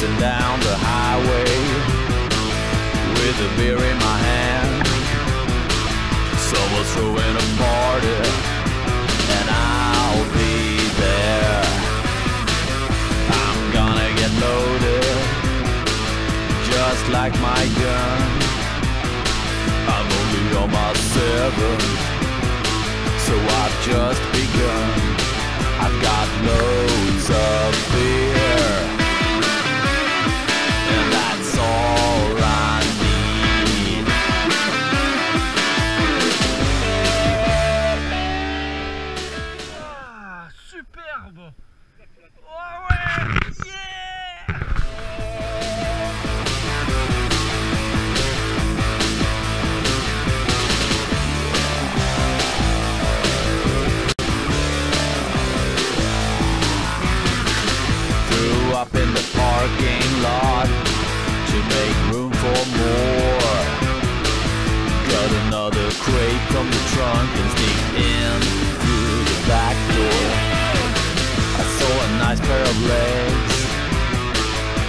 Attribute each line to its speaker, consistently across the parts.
Speaker 1: racing down the highway with a beer in my hand. Someone's throwing a party and I'll be there. I'm gonna get loaded just like my gun. I'm only on my seventh, so I've just begun. I've got loads of beer, and that's all I need.
Speaker 2: Ah, superbe. Oh ouais, yeah.
Speaker 1: Up in the parking lot to make room for more. Got another crate from the trunk and sneaked in through the back door. I saw a nice pair of legs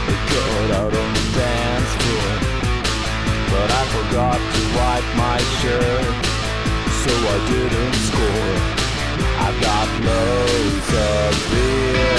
Speaker 1: that got out on the dance floor, but I forgot to wipe my shirt, so I didn't score. I've got loads of beer,